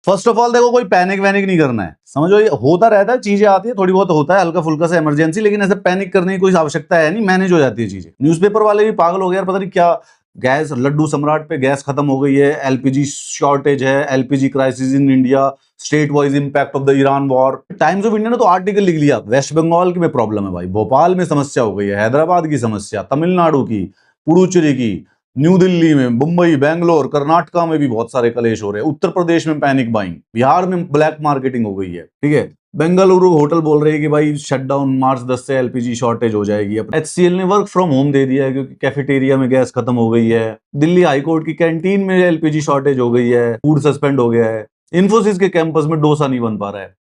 First of all देखो, कोई panic Vanik नहीं करना है, समझो, ये होता रहता है, चीजें आती है, थोड़ी बहुत होता है हल्का फुल्का से इमरजेंसी, लेकिन ऐसे पैनिक करने की कोई आवश्यकता है नहीं, मैनेज हो जाती है चीजें। न्यूज़पेपर वाले भी पागल हो गए यार, पता नहीं क्या, गैस लड्डू सम्राट पे गैस खत्म हो गई है, एलपीजी शॉर्टेज है, LPG crisis in India, state wise impact of the Iran war. Times of India ने तो आर्टिकल लिख लिया, वेस्ट बंगाल की में प्रॉब्लम है भाई, भोपाल में समस्या हो गई है, हैदराबाद की समस्या, तमिलनाडु की, पुडुचेरी की, न्यू दिल्ली में, मुंबई, बेंगलोर, कर्नाटका में भी बहुत सारे कलेश हो रहे हैं, उत्तर प्रदेश में पैनिक बाइंग, बिहार में ब्लैक मार्केटिंग हो गई है, ठीक है। बेंगलुरु होटल बोल रहे हैं कि भाई शटडाउन मार्च 10 से एलपीजी शॉर्टेज हो जाएगी। अब एचसीएल ने वर्क फ्रॉम होम दे दिया है क्योंकि कैफेटेरिया में गैस खत्म हो गई है। दिल्ली हाईकोर्ट की कैंटीन में एलपीजी शॉर्टेज हो गई है, फूड सस्पेंड हो गया है। इन्फोसिस के कैंपस में डोसा नहीं बन पा रहा है।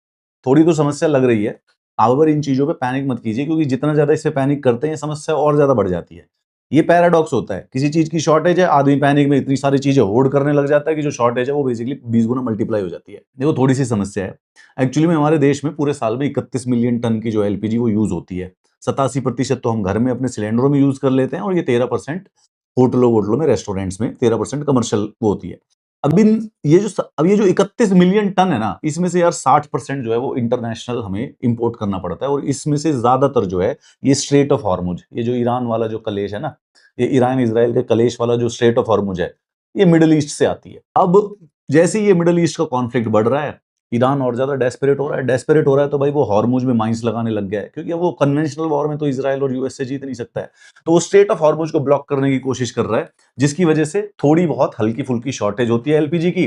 थोड़ी तो समस्या लग रही है। आप इन चीजों पे पैनिक मत कीजिए, क्योंकि जितना ज्यादा इससे पैनिक करते हैं समस्या और ज्यादा बढ़ जाती है। ये पैराडॉक्स होता है, किसी चीज की शॉर्टेज है, आदमी पैनिक में इतनी सारी चीजें होल्ड करने लग जाता है कि जो शॉर्टेज है वो बेसिकली 20 गुना मल्टीप्लाई हो जाती है। देखो थोड़ी सी समस्या है एक्चुअली में, हमारे देश में पूरे साल में 31 मिलियन टन की जो एलपीजी वो यूज होती है। 87% तो हम घर में अपने सिलेंडरों में यूज कर लेते हैं, और ये 13% होटलों वोटलों में, रेस्टोरेंट्स में 13% कमर्शियल वो होती है। अब ये जो 31 मिलियन टन है ना, इसमें से यार 60% जो है वो इंटरनेशनल हमें इंपोर्ट करना पड़ता है, और इसमें से ज्यादातर जो है ये स्ट्रेट ऑफ हॉर्मुज, ये जो ईरान वाला जो कलेश है ना, ये ईरान इजराइल के कलेश वाला जो स्ट्रेट ऑफ हॉर्मुज है, ये मिडिल ईस्ट से आती है। अब जैसे ये मिडिल ईस्ट का कॉन्फ्लिक्ट बढ़ रहा है, ईरान और ज्यादा डेस्परेट हो रहा है। डेस्परेट हो रहा है तो भाई वो हॉर्मुज में माइंस लगाने लग गया है, क्योंकि अब वो कन्वेंशनल वॉर में तो इजराइल और यूएस से जीत नहीं सकता है, तो वो स्ट्रेट ऑफ हॉर्मुज को ब्लॉक करने की कोशिश कर रहा है, जिसकी वजह से थोड़ी बहुत हल्की फुल्की शॉर्टेज होती है एलपीजी की।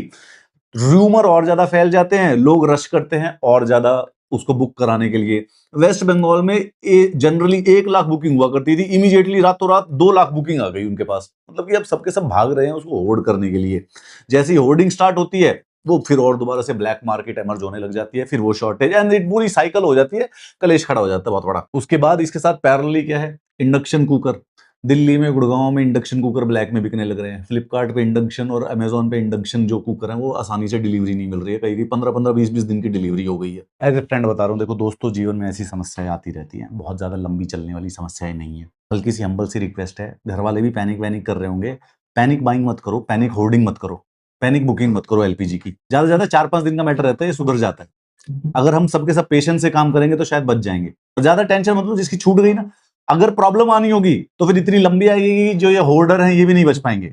रूमर और ज्यादा फैल जाते हैं, लोग रश करते हैं और ज्यादा उसको बुक कराने के लिए। वेस्ट बंगाल में जनरली 1 लाख बुकिंग हुआ करती थी, इमीडिएटली रातों रात 2 लाख बुकिंग आ गई उनके पास। मतलब कि अब सबके सब भाग रहे हैं उसको होर्ड करने के लिए। जैसे ही होर्डिंग स्टार्ट होती है, वो फिर और दोबारा से ब्लैक मार्केट एमर्ज होने लग जाती है, फिर वो शॉर्टेज एंड इट पूरी साइकिल हो जाती है, कलेश खड़ा हो जाता है बहुत बड़ा। उसके बाद इसके साथ पैरेलली क्या है, इंडक्शन कुकर। दिल्ली में, गुड़गांव में इंडक्शन कुकर ब्लैक में बिकने लग रहे हैं। फ्लिपकार्ट पे इंडक्शन और अमेजोन पे इंडक्शन जो कुकर है वो आसानी से डिलीवरी नहीं मिल रही है, कहीं 15-15, 20-20 दिन की डिलीवरी हो गई है। एज ए फ्रेंड बता रहा हूँ, देखो दोस्तों, जीवन में ऐसी समस्याएं आती रहती हैं, बहुत ज्यादा लंबी चलने वाली समस्याएं नहीं है। हल्की सी हम्बल सी रिक्वेस्ट है, घर वाले भी पैनिक वैनिक कर रहे होंगे, पैनिक बाइंग मत करो, पैनिक होर्डिंग मत करो, पैनिक बुकिंग मत करो एलपीजी की। ज्यादा से ज्यादा 4-5 दिन का मैटर रहता है, ये सुधर जाता है। अगर हम सबके सब पेशेंस से काम करेंगे तो शायद बच जाएंगे। तो ज्यादा टेंशन मतलब जिसकी छूट गई ना, अगर प्रॉब्लम आनी होगी तो फिर इतनी लंबी आएगी, जो ये होल्डर हैं ये भी नहीं बच पाएंगे।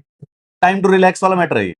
टाइम टू रिलैक्स वाला मैटर है ये।